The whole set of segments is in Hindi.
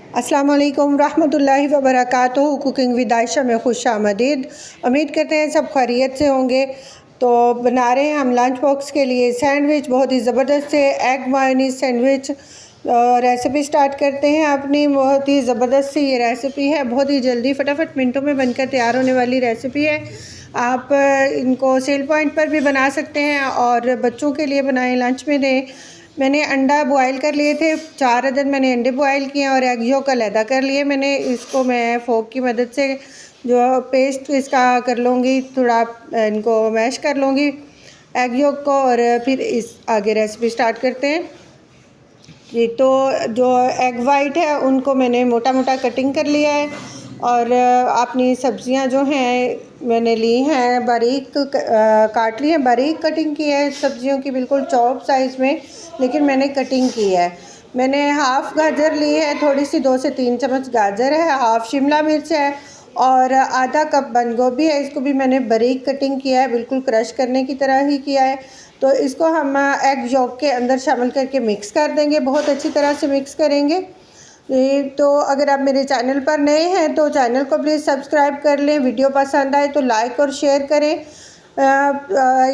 अस्सलाम वालेकुम रहमतुल्लाहि व बरकातुहू। कुकिंग विद आयशा में खुश आमदीद। उम्मीद करते हैं सब खैरियत से होंगे। तो बना रहे हैं हम लंच बॉक्स के लिए सैंडविच, बहुत ही ज़बरदस्त है egg mayonnaise sandwich. Recipe start करते हैं अपनी। बहुत ही ज़बरदस्त सी ये रेसिपी है, बहुत ही जल्दी फटाफट मिनटों में बनकर तैयार होने वाली रेसिपी है। आप इनको सेल पॉइंट पर भी बना सकते हैं और बच्चों के लिए बनाएं, लंच में दें। मैंने अंडा बॉयल कर लिए थे, 4 अदद मैंने अंडे बॉयल किए और एग योक अलहदा कर लिए। मैंने इसको मैं फोक की मदद से जो पेस्ट इसका कर लूँगी, थोड़ा इनको मैश कर लूँगी एग योक को, और फिर इस आगे रेसिपी स्टार्ट करते हैं जी। तो जो एग वाइट है उनको मैंने मोटा मोटा कटिंग कर लिया है, और अपनी सब्ज़ियां जो हैं मैंने ली हैं बारीक काट ली है, बारीक कटिंग की है सब्ज़ियों की, बिल्कुल चॉप साइज़ में, लेकिन मैंने कटिंग की है। मैंने हाफ़ गाजर ली है, थोड़ी सी 2 से 3 चम्मच गाजर है, हाफ़ शिमला मिर्च है और आधा कप बंद गोभी है। इसको भी मैंने बारीक कटिंग किया है, बिल्कुल क्रश करने की तरह ही किया है। तो इसको हम एग यॉक के अंदर शामिल करके मिक्स कर देंगे, बहुत अच्छी तरह से मिक्स करेंगे। तो अगर आप मेरे चैनल पर नए हैं तो चैनल को प्लीज़ सब्सक्राइब कर लें। वीडियो पसंद आए तो लाइक और शेयर करें।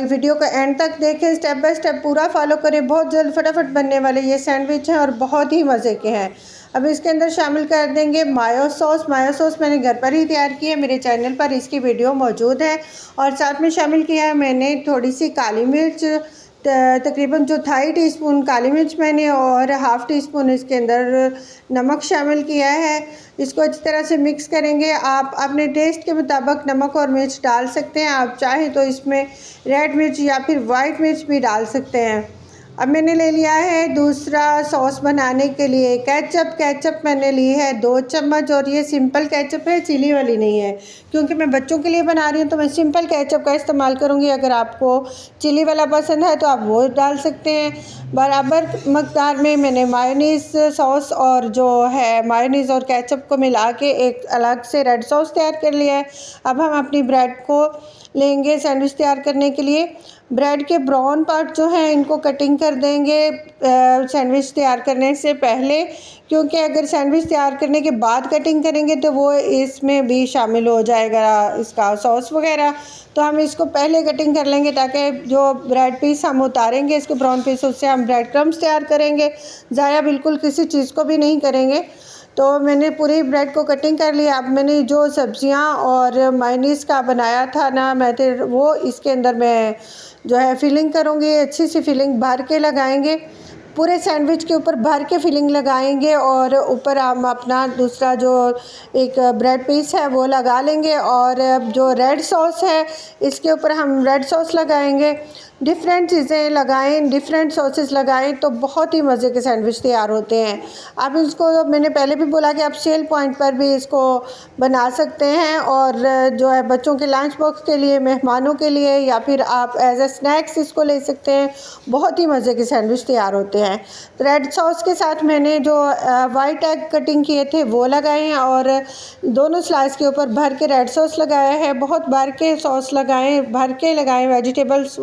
वीडियो को एंड तक देखें, स्टेप बाय स्टेप पूरा फॉलो करें। बहुत जल्द फटाफट बनने वाले ये सैंडविच हैं और बहुत ही मज़े के हैं। अब इसके अंदर शामिल कर देंगे मायो सॉस। मायो सॉस मैंने घर पर ही तैयार की है, मेरे चैनल पर इसकी वीडियो मौजूद है। और साथ में शामिल किया है मैंने थोड़ी सी काली मिर्च, तकरीबन जो 2.5 टीस्पून काली मिर्च मैंने, और हाफ़ टी स्पून इसके अंदर नमक शामिल किया है। इसको अच्छी तरह से मिक्स करेंगे। आप अपने टेस्ट के मुताबिक नमक और मिर्च डाल सकते हैं। आप चाहें तो इसमें रेड मिर्च या फिर वाइट मिर्च भी डाल सकते हैं। अब मैंने ले लिया है दूसरा सॉस बनाने के लिए केचप। केचप मैंने ली है 2 चम्मच, और ये सिंपल केचप है, चिली वाली नहीं है, क्योंकि मैं बच्चों के लिए बना रही हूँ तो मैं सिंपल केचप का इस्तेमाल करूँगी। अगर आपको चिली वाला पसंद है तो आप वो डाल सकते हैं। बराबर मकदार में मैंने मायोनीज़ सॉस और जो है मायोनीज़ और केचप को मिला के एक अलग से रेड सॉस तैयार कर लिया है। अब हम अपनी ब्रेड को लेंगे सैंडविच तैयार करने के लिए। ब्रेड के ब्राउन पार्ट जो हैं इनको कटिंग कर देंगे सैंडविच तैयार करने से पहले, क्योंकि अगर सैंडविच तैयार करने के बाद कटिंग करेंगे तो वो इसमें भी शामिल हो जाएगा इसका सॉस वगैरह। तो हम इसको पहले कटिंग कर लेंगे ताकि जो ब्रेड पीस हम उतारेंगे इसको ब्राउन पीस, उससे हम ब्रेड क्रम्स तैयार करेंगे, ज़ाया बिल्कुल किसी चीज़ को भी नहीं करेंगे। तो मैंने पूरी ब्रेड को कटिंग कर लिया। अब मैंने जो सब्जियां और मायोनीज़ का बनाया था ना मेथड, वो इसके अंदर मैं जो है फिलिंग करूँगी। अच्छी सी फिलिंग भर के लगाएंगे, पूरे सैंडविच के ऊपर भर के फिलिंग लगाएंगे, और ऊपर हम अपना दूसरा जो एक ब्रेड पीस है वो लगा लेंगे, और जो रेड सॉस है इसके ऊपर हम रेड सॉस लगाएंगे। डिफरेंट चीज़ें लगाएं, डिफरेंट सॉसेस लगाएं तो बहुत ही मज़े के सैंडविच तैयार होते हैं। अब इसको मैंने पहले भी बोला कि आप सेल पॉइंट पर भी इसको बना सकते हैं, और जो है बच्चों के लंच बॉक्स के लिए, मेहमानों के लिए, या फिर आप एज ए स्नैक्स इसको ले सकते हैं। बहुत ही मज़े के सैंडविच तैयार होते हैं। रेड सॉस के साथ मैंने जो वाइट एग कटिंग किए थे वो लगाए हैं, और दोनों स्लाइस के ऊपर भर के रेड सॉस लगाया है। बहुत भर के सॉस लगाएं, भर के लगाएं वेजिटेबल्स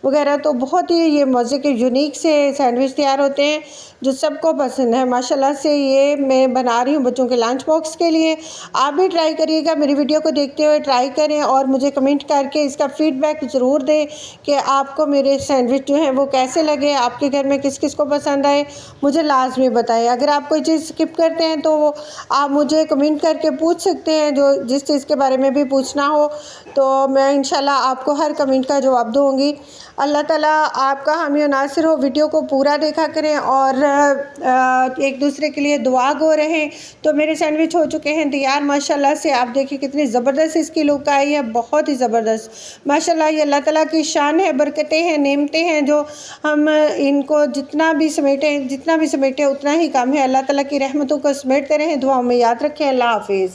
वगैरह, तो बहुत ही ये मज़े के यूनिक से सैंडविच तैयार होते हैं जो सबको पसंद है। माशाल्लाह से ये मैं बना रही हूँ बच्चों के लंच बॉक्स के लिए। आप भी ट्राई करिएगा, मेरी वीडियो को देखते हुए ट्राई करें और मुझे कमेंट करके इसका फ़ीडबैक ज़रूर दें कि आपको मेरे सैंडविच जो हैं वो कैसे लगे, आपके घर में किस किस को पसंद आए, मुझे लाजमी बताएं। अगर आप कोई चीज़ स्किप करते हैं तो आप मुझे कमेंट करके पूछ सकते हैं, जो जिस चीज़ के बारे में भी पूछना हो, तो मैं इंशाल्लाह आपको हर कमेंट का जवाब दूँगी। अल्लाह ताला आपका हामी और नासिर हो। वीडियो को पूरा देखा करें और एक दूसरे के लिए दुआ गो रहें। तो मेरे सैंडविच हो चुके हैं तैयार माशाल्लाह से। आप देखिए कितनी ज़बरदस्त इसकी लुक आई है, बहुत ही ज़बरदस्त माशाल्लाह। ये अल्लाह ताला की शान है, बरकतें हैं, नेमतें हैं, जो हम इनको जितना भी समेटें उतना ही कम है। अल्लाह ताला की रहमतों को समेटते रहें। दुआओं में याद रखें। अल्लाह हाफिज़।